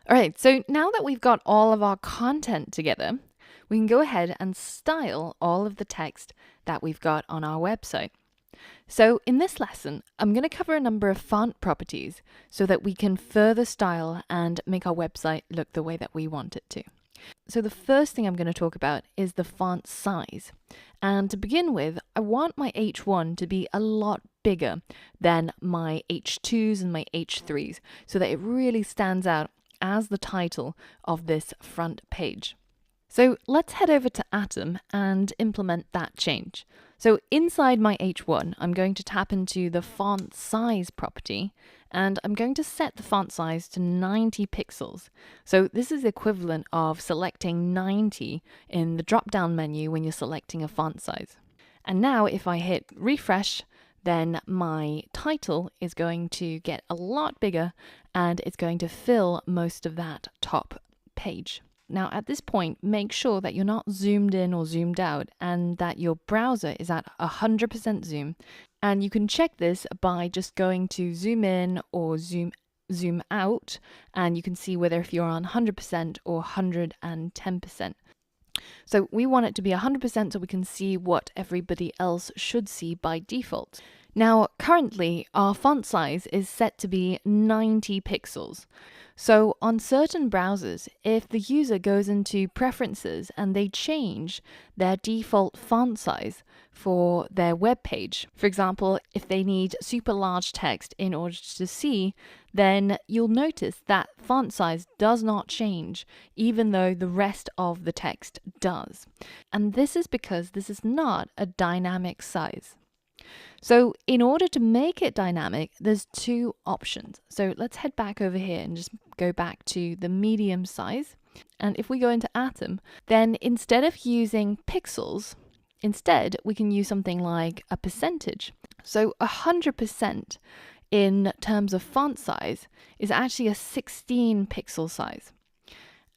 All right, so now that we've got all of our content together, we can go ahead and style all of the text that we've got on our website. So in this lesson, I'm going to cover a number of font properties so that we can further style and make our website look the way that we want it to. So the first thing I'm going to talk about is the font size. And to begin with, I want my H1 to be a lot bigger than my H2s and my H3s so that it really stands out as the title of this front page. So let's head over to Atom and implement that change. So inside my H1, I'm going to tap into the font size property, and I'm going to set the font size to 90 pixels. So this is the equivalent of selecting 90 in the drop-down menu when you're selecting a font size. And now if I hit refresh, then my title is going to get a lot bigger and it's going to fill most of that top page. Now at this point, make sure that you're not zoomed in or zoomed out and that your browser is at 100% zoom. And you can check this by just going to zoom in or zoom out, and you can see whether if you're on 100% or 110%. So we want it to be 100% so we can see what everybody else should see by default. Now, currently, our font size is set to be 90 pixels. So on certain browsers, if the user goes into preferences and they change their default font size for their web page, for example, if they need super large text in order to see, then you'll notice that font size does not change, even though the rest of the text does. And this is because this is not a dynamic size. So in order to make it dynamic, there's two options. So let's head back over here and just go back to the medium size. And if we go into Atom, then instead of using pixels, instead we can use something like a percentage. So 100% in terms of font size is actually a 16 pixel size.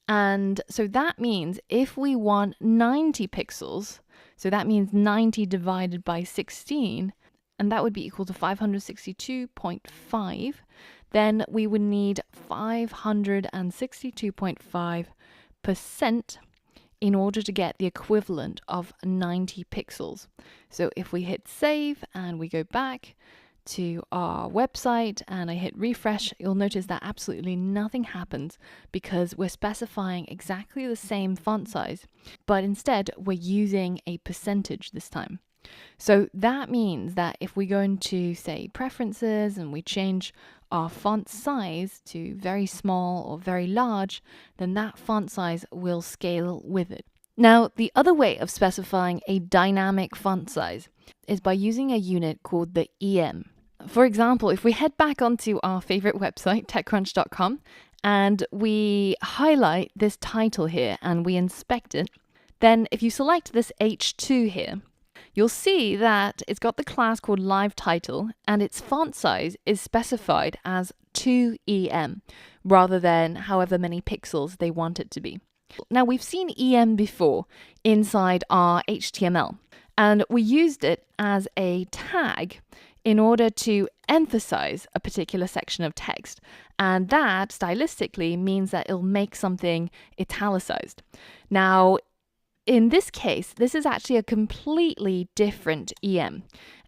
And so that means if we want 90 pixels, so that means 90 divided by 16, and that would be equal to 562.5, then we would need 562.5% in order to get the equivalent of 90 pixels. So if we hit save and we go back to our website and I hit refresh, you'll notice that absolutely nothing happens because we're specifying exactly the same font size, but instead we're using a percentage this time. So that means that if we go into, say, preferences and we change our font size to very small or very large, then that font size will scale with it. Now, the other way of specifying a dynamic font size is by using a unit called the EM. For example, if we head back onto our favorite website, TechCrunch.com, and we highlight this title here and we inspect it, then if you select this H2 here, you'll see that it's got the class called live title and its font size is specified as 2EM rather than however many pixels they want it to be. Now we've seen EM before inside our HTML and we used it as a tag in order to emphasize a particular section of text, and that stylistically means that it'll make something italicized. Now in this case, this is actually a completely different EM.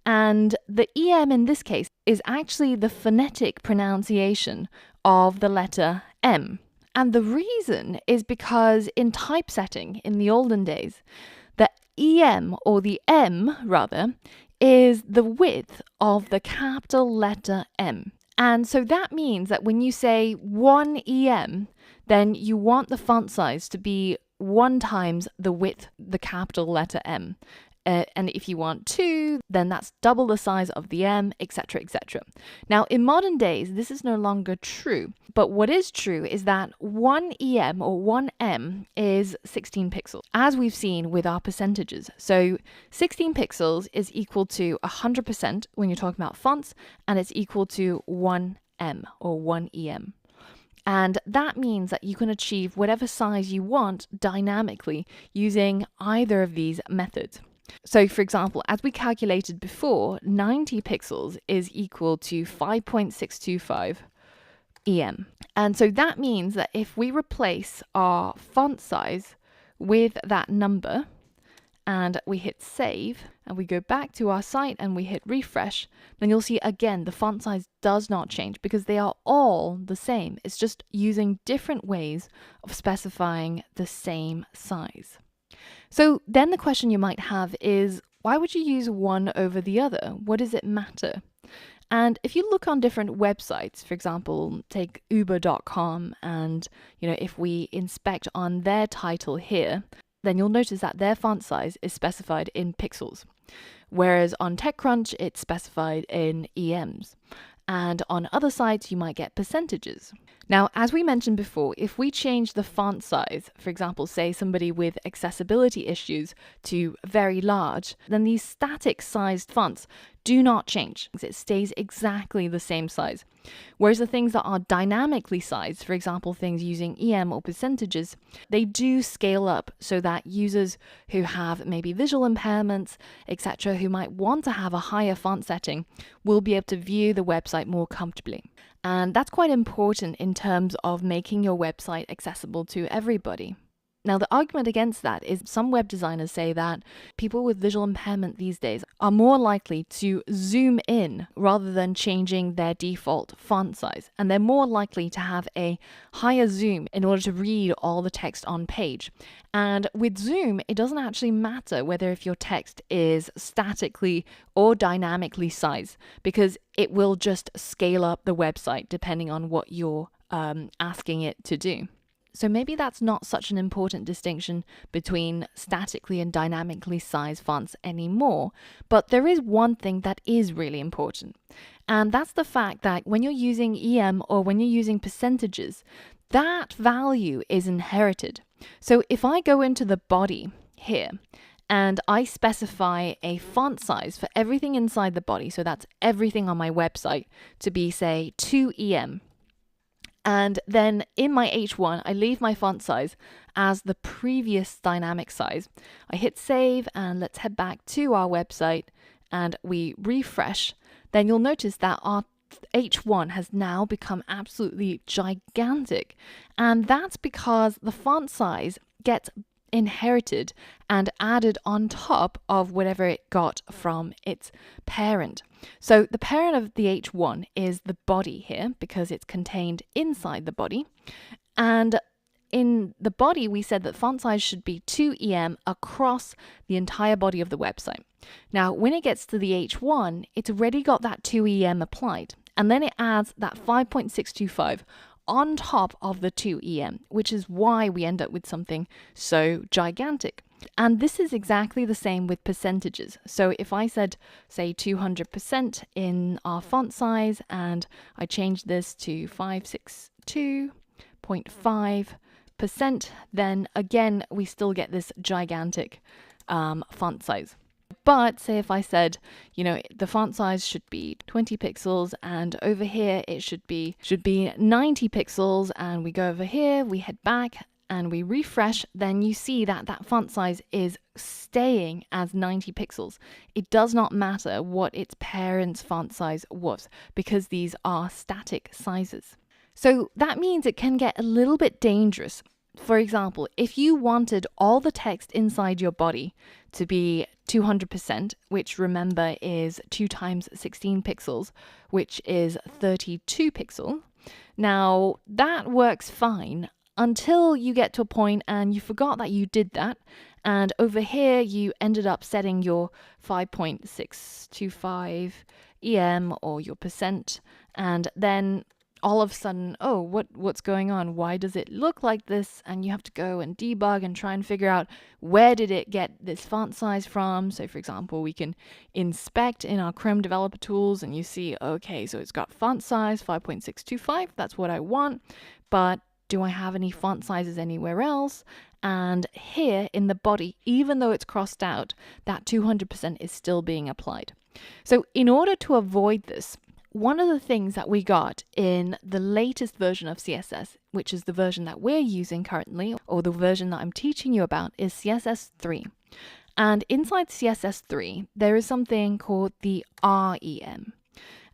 And the EM in this case is actually the phonetic pronunciation of the letter M. And the reason is because in typesetting in the olden days, the EM, or the M rather, is the width of the capital letter M. And so that means that when you say 1 EM, then you want the font size to be 1 times the width, the capital letter M. And if you want 2, then that's double the size of the M, etc., etc. Now, in modern days, this is no longer true. But what is true is that 1 EM or 1 M is 16 pixels, as we've seen with our percentages. So 16 pixels is equal to 100% when you're talking about fonts, and it's equal to 1 M or 1 EM. And that means that you can achieve whatever size you want dynamically using either of these methods. So for example, as we calculated before, 90 pixels is equal to 5.625 EM. And so that means that if we replace our font size with that number and we hit save and we go back to our site and we hit refresh, then you'll see again the font size does not change because they are all the same. It's just using different ways of specifying the same size. So then the question you might have is, why would you use one over the other? What does it matter? And if you look on different websites, for example, take uber.com, and if we inspect on their title here, then you'll notice that their font size is specified in pixels, whereas on TechCrunch it's specified in EMs. And on other sites you might get percentages. Now, as we mentioned before, if we change the font size, for example, say somebody with accessibility issues to very large, then these static sized fonts do not change. It stays exactly the same size. Whereas the things that are dynamically sized, for example, things using EM or percentages, they do scale up so that users who have maybe visual impairments, etc., who might want to have a higher font setting, will be able to view the website more comfortably. And that's quite important in terms of making your website accessible to everybody. Now, the argument against that is some web designers say that people with visual impairment these days are more likely to zoom in rather than changing their default font size. And they're more likely to have a higher zoom in order to read all the text on page. And with zoom, it doesn't actually matter whether if your text is statically or dynamically sized, because it will just scale up the website depending on what you're asking it to do. So maybe that's not such an important distinction between statically and dynamically sized fonts anymore, but there is one thing that is really important. And that's the fact that when you're using EM or when you're using percentages, that value is inherited. So if I go into the body here and I specify a font size for everything inside the body, so that's everything on my website, to be, say, 2 EM, and then in my H1, I leave my font size as the previous dynamic size. I hit save and let's head back to our website and we refresh. Then you'll notice that our H1 has now become absolutely gigantic. And that's because the font size gets inherited and added on top of whatever it got from its parent. So the parent of the H1 is the body here because it's contained inside the body. And in the body, we said that font size should be 2 EM across the entire body of the website. Now, when it gets to the H1, it's already got that 2 EM applied. And then it adds that 5.625 on top of the 2 EM, which is why we end up with something so gigantic. And this is exactly the same with percentages. So if I said, say, 200% in our font size, and I change this to 562.5%, then again, we still get this gigantic font size. But say if I said, the font size should be 20 pixels and over here it should be 90 pixels, and we go over here, we head back and we refresh, then you see that that font size is staying as 90 pixels. It does not matter what its parent's font size was because these are static sizes. So that means it can get a little bit dangerous. For example, if you wanted all the text inside your body to be 200%, which remember is 2 times 16 pixels, which is 32 pixels. Now that works fine until you get to a point and you forgot that you did that. And over here, you ended up setting your 5.625 EM or your percent. And then all of a sudden, oh, what's going on? Why does it look like this? And you have to go and debug and try and figure out where did it get this font size from. So for example, we can inspect in our Chrome developer tools and you see, okay, so it's got font size 5.625. That's what I want. But do I have any font sizes anywhere else? And here in the body, even though it's crossed out, that 200% is still being applied. So in order to avoid this, one of the things that we got in the latest version of CSS, which is the version that we're using currently, or the version that I'm teaching you about, is CSS 3. And inside CSS 3, there is something called the REM.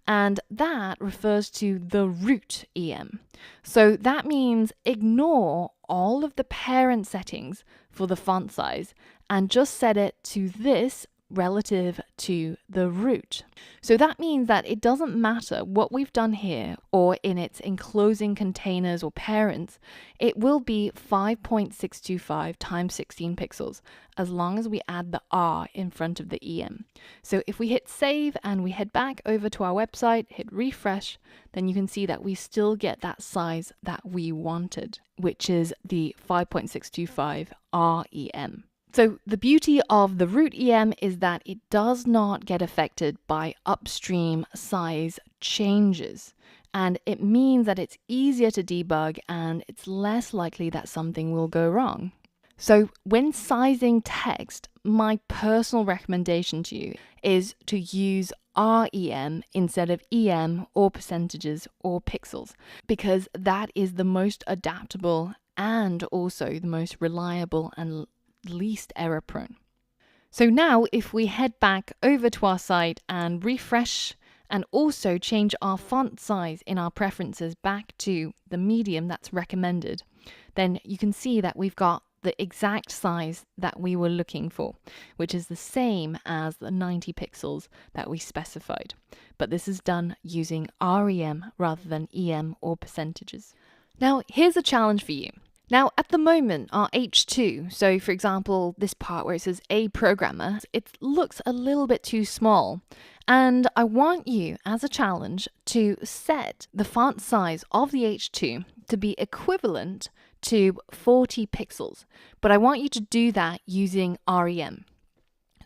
and that refers to the root EM. So that means ignore all of the parent settings for the font size and just set it to this relative to the root. So that means that it doesn't matter what we've done here or in its enclosing containers or parents, it will be 5.625 times 16 pixels as long as we add the R in front of the EM. So if we hit save and we head back over to our website, hit refresh, then you can see that we still get that size that we wanted, which is the 5.625 REM. So the beauty of the root EM is that it does not get affected by upstream size changes. And it means that it's easier to debug and it's less likely that something will go wrong. So when sizing text, my personal recommendation to you is to use REM instead of EM or percentages or pixels, because that is the most adaptable and also the most reliable and least error prone. So now if we head back over to our site and refresh and also change our font size in our preferences back to the medium that's recommended, then you can see that we've got the exact size that we were looking for, which is the same as the 90 pixels that we specified. But this is done using REM rather than EM or percentages. Now, here's a challenge for you. Now, at the moment, our H2, so for example, this part where it says a programmer, it looks a little bit too small. And I want you, as a challenge, to set the font size of the H2 to be equivalent to 40 pixels. But I want you to do that using REM.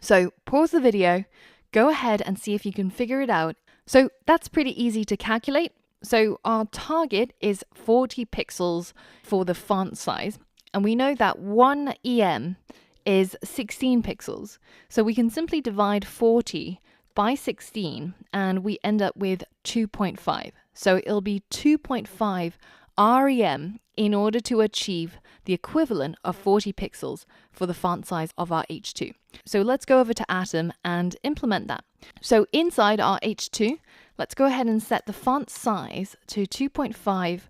So pause the video, go ahead and see if you can figure it out. So that's pretty easy to calculate. So our target is 40 pixels for the font size, and we know that 1 EM is 16 pixels. So we can simply divide 40 by 16 and we end up with 2.5. So it'll be 2.5 REM in order to achieve the equivalent of 40 pixels for the font size of our H2. So let's go over to Atom and implement that. So inside our H2, let's go ahead and set the font size to 2.5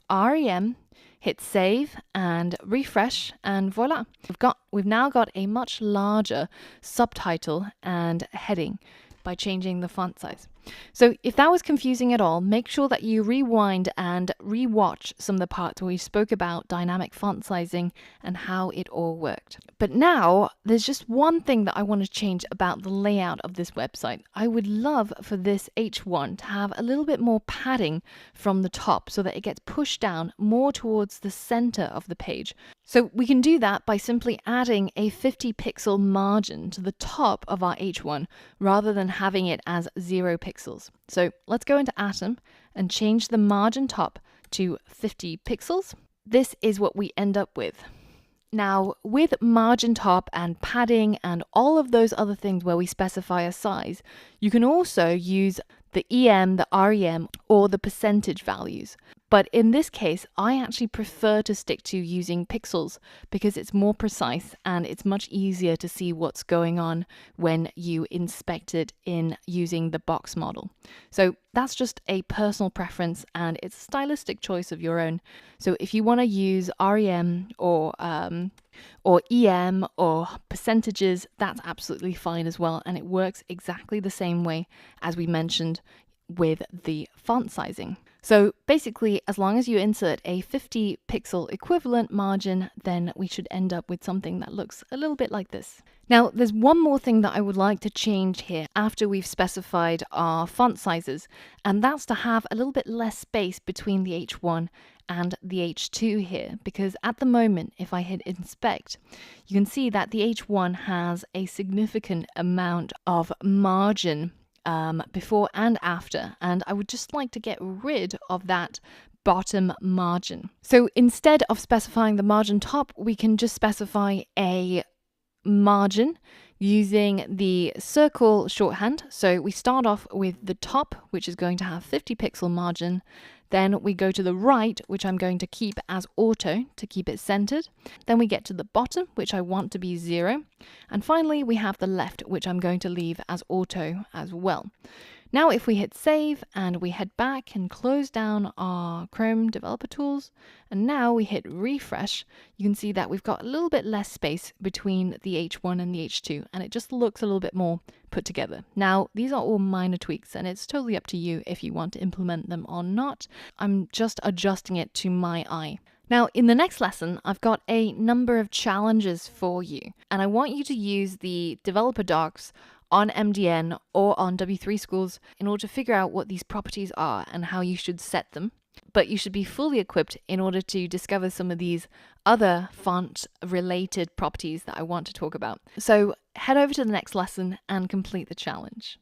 REM, hit save and refresh, and voila. We've now got a much larger subtitle and heading by changing the font size. So if that was confusing at all, make sure that you rewind and rewatch some of the parts where we spoke about dynamic font sizing and how it all worked. But now there's just one thing that I want to change about the layout of this website. I would love for this H1 to have a little bit more padding from the top so that it gets pushed down more towards the center of the page. So we can do that by simply adding a 50 pixel margin to the top of our H1 rather than having it as 0 pixels. So let's go into Atom and change the margin top to 50 pixels. This is what we end up with. Now, with margin top and padding and all of those other things where we specify a size, you can also use the EM, the REM, or the percentage values. But in this case, I actually prefer to stick to using pixels because it's more precise and it's much easier to see what's going on when you inspect it in using the box model. So that's just a personal preference and it's a stylistic choice of your own. So if you want to use REM or EM or percentages, that's absolutely fine as well. And it works exactly the same way as we mentioned with the font sizing. So basically, as long as you insert a 50 pixel equivalent margin, then we should end up with something that looks a little bit like this. Now, there's one more thing that I would like to change here after we've specified our font sizes, and that's to have a little bit less space between the H1 and the H2 here, because at the moment, if I hit inspect, you can see that the H1 has a significant amount of margin before and after, and I would just like to get rid of that bottom margin. So instead of specifying the margin top, we can just specify a margin using the circle shorthand. So we start off with the top, which is going to have 50 pixel margin. Then we go to the right, which I'm going to keep as auto to keep it centered. Then we get to the bottom, which I want to be 0. And finally, we have the left, which I'm going to leave as auto as well. Now if we hit save and we head back and close down our Chrome developer tools, and now we hit refresh, you can see that we've got a little bit less space between the H1 and the H2, and it just looks a little bit more put together. Now, these are all minor tweaks, and it's totally up to you if you want to implement them or not. I'm just adjusting it to my eye. Now, in the next lesson, I've got a number of challenges for you, and I want you to use the developer docs on MDN or on W3 Schools in order to figure out what these properties are and how you should set them. But you should be fully equipped in order to discover some of these other font-related properties that I want to talk about. So head over to the next lesson and complete the challenge.